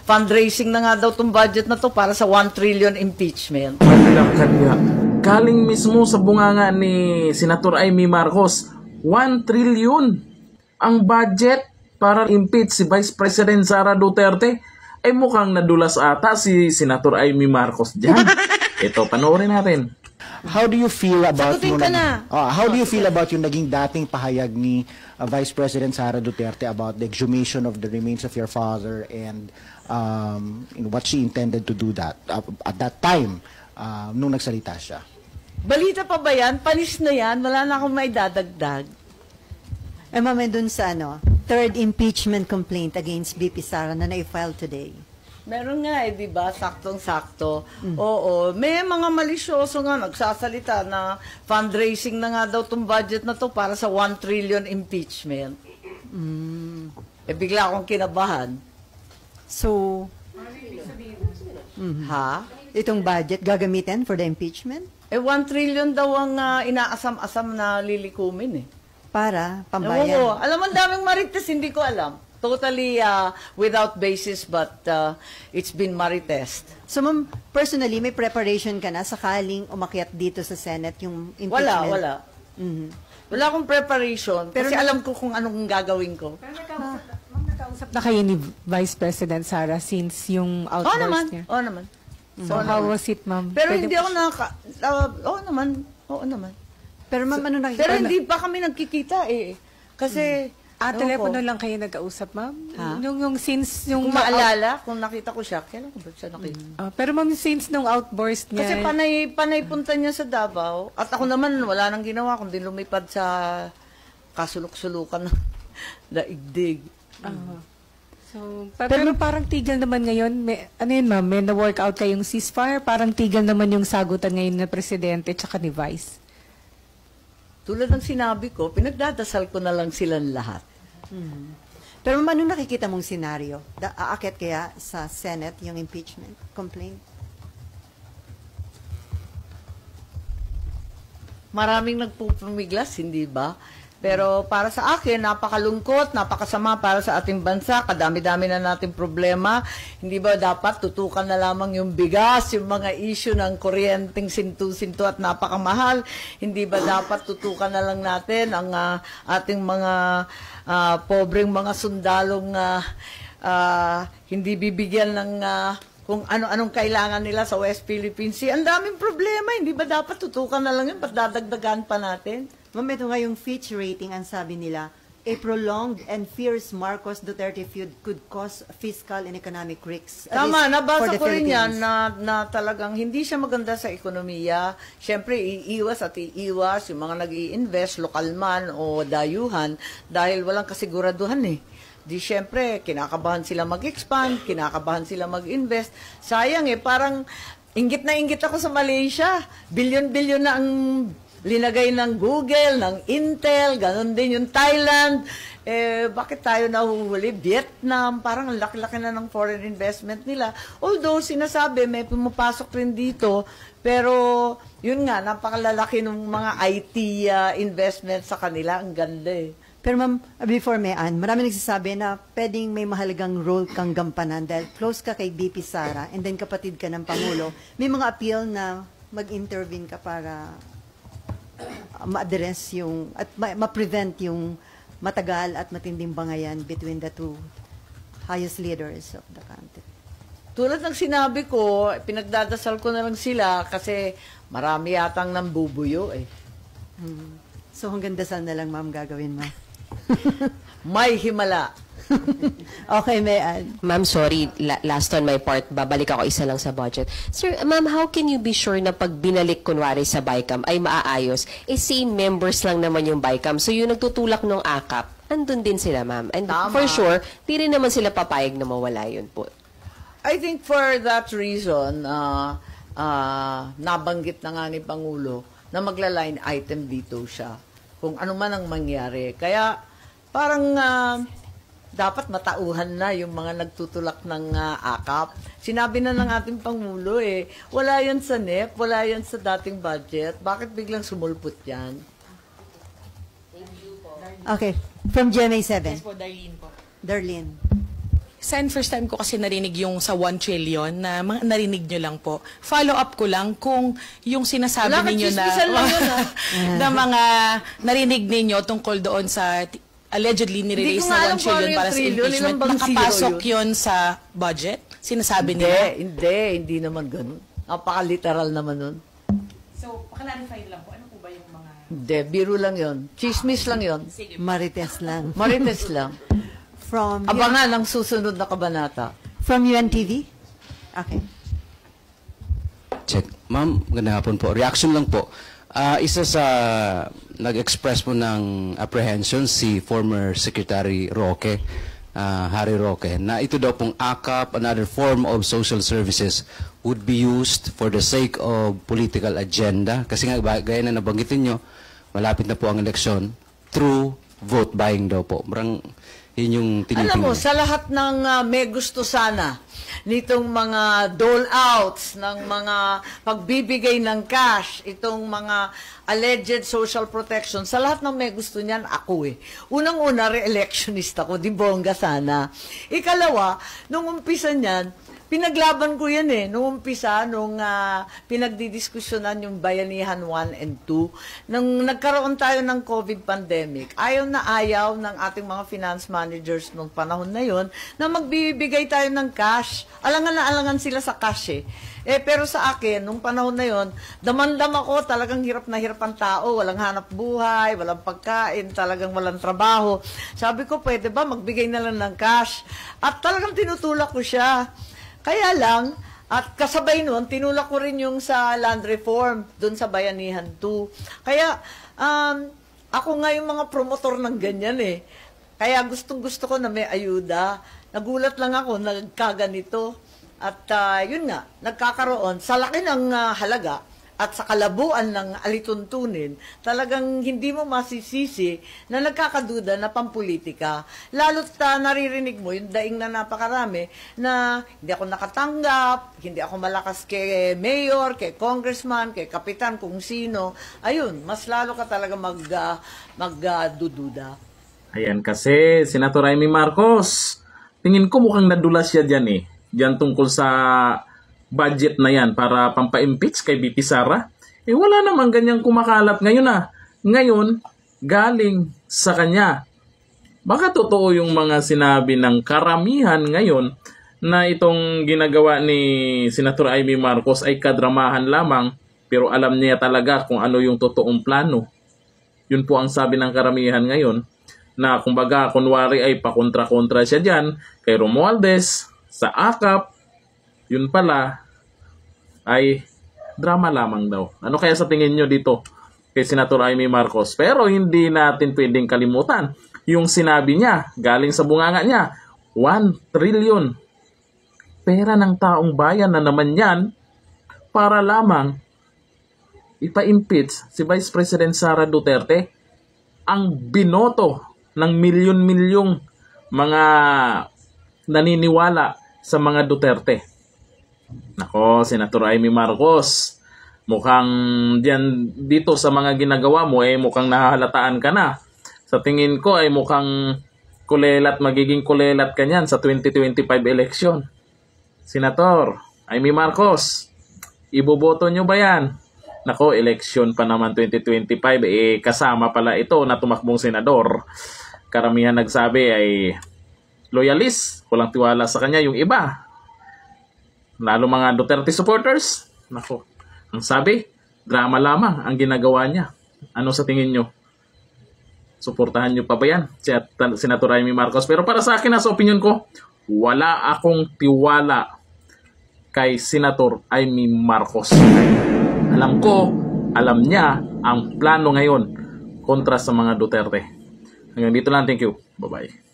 fundraising na nga daw tong budget na to para sa 1 trillion impeachment. Kanya, galing mismo sa bunganga ni Senator Amy Marcos, 1 trillion ang budget para impeach si Vice President Sara Duterte. Ay mukhang nadulas ata si Senator Amy Marcos dyan. Ito, panoorin natin. How do you feel about Sagutin ka na. How do you feel about yung naging dating pahayag ni Vice President Sara Duterte about the exhumation of the remains of your father and what she intended to do that at that time nung nagsalita siya? Balita pa ba yan? Panis na yan? Wala na akong may dadagdag. Ma'am, dun sa third impeachment complaint against BP Sara na na-file today. Meron nga di ba? Saktong-sakto. Oo. May mga malisyoso nga nagsasalita na fundraising na nga daw tong budget na to para sa 1 trillion impeachment. Bigla akong kinabahan. So, Ha? itong budget gagamitin for the impeachment? 1 trillion daw ang inaasam-asam na lilikumin eh. Para Oo. pambayan. Alam mo, daming marites, hindi ko alam. Totally without basis, but it's been maritest. So, ma'am, personally, may preparation ka na sakaling umakyat dito sa Senate yung impeachment? Wala. Wala akong preparation, Pero kasi alam ko kung anong gagawin ko. Nakausap na kayo ni Vice President Sara since yung outburst niya? Oo naman. So, how was it, ma'am? Pero Pwede hindi po ako Oo naman. Pero ma'am, ano nakikita? Pero hindi pa kami nagkikita eh. Kasi, telepono lang kayo nag-ausap, ma'am? Ha? Yung since yung... kung maalala, kung nakita ko siya, kailan ko ba siya nakita? pero ma'am, since nung outburst niya... Kasi panay punta niya sa Davao. At ako naman, wala nang ginawa, kundi lumipad sa kasulok-sulukan ng daigdig. So, pero parang tigil naman ngayon. Ano yun, ma'am? May na-workout kayong ceasefire? Parang tigil naman yung sagutan ngayon ng Presidente tsaka ni Vice. Tulad ng sinabi ko, pinagdadasal ko na lang silang lahat. Pero ma'am, ano nakikita mong senaryo? Aakyat kaya sa Senate yung impeachment complaint? Maraming nagpupumiglas, hindi ba? Pero para sa akin, napakalungkot, napakasama para sa ating bansa. Kadami-dami na nating problema. Hindi ba dapat tutukan na lamang yung bigas, yung mga issue ng kuryenteng sintu-sintu at napakamahal? Hindi ba dapat tutukan na lang natin ang ating mga pobreng mga sundalong hindi bibigyan ng kung ano-anong kailangan nila sa West Philippine Sea? Ang daming problema. Hindi ba dapat tutukan na lang yun? Ba't dadagdagan pa natin? Ma'am, ito nga yung Fitch rating, ang sabi nila, a prolonged and fierce Marcos Duterte feud could cause fiscal and economic risks. Tama, nabasa ko rin yan na talagang hindi siya maganda sa ekonomiya. Siyempre, iiwas yung mga nag-i-invest, lokal man o dayuhan, dahil walang kasiguraduhan eh. Di siyempre, kinakabahan sila mag-expand, kinakabahan sila mag-invest. Sayang parang inggit na inggit ako sa Malaysia. Bilyon-bilyon na ang linagay ng Google, ng Intel, ganun din yung Thailand. Bakit tayo nahuhuli? Vietnam, parang laki-laki na ng foreign investment nila. Although, sinasabi, may pumapasok rin dito, pero yun nga, napakalalaki ng mga IT investment sa kanila. Ang ganda eh. Pero ma'am, before marami nagsasabi na pwedeng may mahalagang role kang gampanan dahil close ka kay BP Sara and then kapatid ka ng Pangulo. May mga appeal na mag-intervene ka para ma-address yung, at ma-prevent yung matagal at matinding bangayan between the two highest leaders of the country. Tulad ng sinabi ko, pinagdadasal ko na lang sila kasi marami yatang nambubuyo eh. So hanggang dasal na lang ma'am gagawin mo. May himala. Okay, Mayan. Ma'am, sorry, last on my part, babalik ako isa lang sa budget. Sir, ma'am, how can you be sure na pag binalik kunwari sa BICAM ay maaayos? Same members lang naman yung BICAM. So yung nagtutulak ng AKAP, andun din sila, ma'am. And Tama. for sure, di rin naman sila papayag na mawala yun po. I think for that reason, nabanggit na nga ni Pangulo na magla-line item dito siya kung ano man ang mangyari. Kaya parang dapat matauhan na yung mga nagtutulak ng AKAP. Sinabi na ng ating Pangulo wala yan sa NEP, wala yan sa dating budget. Bakit biglang sumulpot yan? Okay, from GMA7. Yes po, Darlene po. Darlene. First time ko kasi narinig yung sa 1 trillion na narinig nyo lang po. Follow up ko lang kung yung sinasabi Wala, ninyo na, chismisan lang yun, ha? na mga narinig ninyo tungkol doon sa allegedly nirelease Hindi ko nga na alam 1 kung ano trillion yung para sa trillion, impeachment. ilang bang zero Nakapasok yun? yun sa budget? Sinasabi nila? Hindi naman ganun. Napaka-literal naman nun. So, paklarify lang po. Ano po ba yung mga... Hindi, biro lang yon. Chismis lang yon. Marites lang. Marites lang. From Abangan ang susunod na kabanata. from UNTV? Okay. Check. Ma'am, magandang hapon po. Reaction lang po. Isa sa nag-express po ng apprehension si former Secretary Roque, Harry Roque, na ito daw pong AKAP, another form of social services, would be used for the sake of political agenda. Kasi nga, gaya na nabanggitin nyo, malapit na po ang eleksyon, through vote buying daw po. Marang yun yung tinitingnan. Alam mo, sa lahat ng may gusto sana nitong mga dole-outs, ng mga pagbibigay ng cash, itong mga alleged social protection, sa lahat ng may gusto niyan, ako eh. Unang-una, re-electionist ako, di bongga sana. Ikalawa, nung umpisa niyan, pinaglaban ko yan eh. Nung umpisa, nung pinagdidiskusyonan yung Bayanihan 1 and 2, nung nagkaroon tayo ng COVID pandemic, ayaw na ayaw ng ating mga finance managers nung panahon na yon na magbibigay tayo ng cash. Alangan na alangan sila sa cash eh. Pero sa akin, nung panahon na yon, damandam ako, talagang hirap na hirap ang tao, walang hanap buhay, walang pagkain, talagang walang trabaho. Sabi ko, pwede ba magbigay na lang ng cash? At talagang tinutulak ko siya. Kaya lang, at kasabay nun, tinulak ko rin yung sa land reform, dun sa Bayanihan 2. Kaya, ako nga yung mga promotor ng ganyan eh. Kaya gustong-gusto ko na may ayuda. Nagulat lang ako, nagkaganito. At yun nga, nagkakaroon, sa laki ng halaga, at sa kalabuan ng alituntunin, talagang hindi mo masisisi na nagkakaduda na pampolitika. Lalo't naririnig mo yung daing na napakarami na hindi ako nakatanggap, hindi ako malakas kay mayor, kay congressman, kay kapitan, kung sino. Ayun, mas lalo ka talaga magdududa. Ayan kasi, Senator Amy Marcos, tingin ko mukhang nadulas siya dyan eh. Diyan tungkol sa budget na yan para pampa-impeach kay BP Sara. Wala namang ganyang kumakalat ngayon ah. Ngayon, galing sa kanya. Baka totoo yung mga sinabi ng karamihan ngayon na itong ginagawa ni Senator Amy Marcos ay kadramahan lamang, pero alam niya talaga kung ano yung totoong plano. Yun po ang sabi ng karamihan ngayon, na kumbaga kunwari ay pakontra-kontra siya dyan kay Romualdez, sa AKAP, yun pala ay drama lamang daw. Ano kaya sa tingin nyo dito kay Senator Amy Marcos? Pero hindi natin pwedeng kalimutan yung sinabi niya, galing sa bunganga niya, 1 trillion. Pera ng taong bayan na naman yan para lamang ipa-impeach si Vice President Sara Duterte, ang binoto ng milyon-milyong mga naniniwala sa mga Duterte. Nako, Senator Amy Marcos, mukhang dito sa mga ginagawa mo mukhang nahahalataan ka na. Sa tingin ko ay mukhang magiging kulelat ka niyan sa 2025 election. Senator Amy Marcos, iboboto nyo ba yan? Nako, election pa naman 2025, kasama pala ito na tumakbong senador. Karamihan nagsabi ay loyalist, walang tiwala sa kanya yung iba. Lalo mga Duterte supporters, nako, ang sabi, drama lamang ang ginagawa niya. Ano sa tingin nyo? Suportahan nyo pa ba yan, Senator Amy Marcos? Pero para sa akin, sa opinion ko, wala akong tiwala kay Senator Amy Marcos. Alam ko, alam niya ang plano ngayon kontra sa mga Duterte. Hanggang dito lang, thank you. Bye-bye.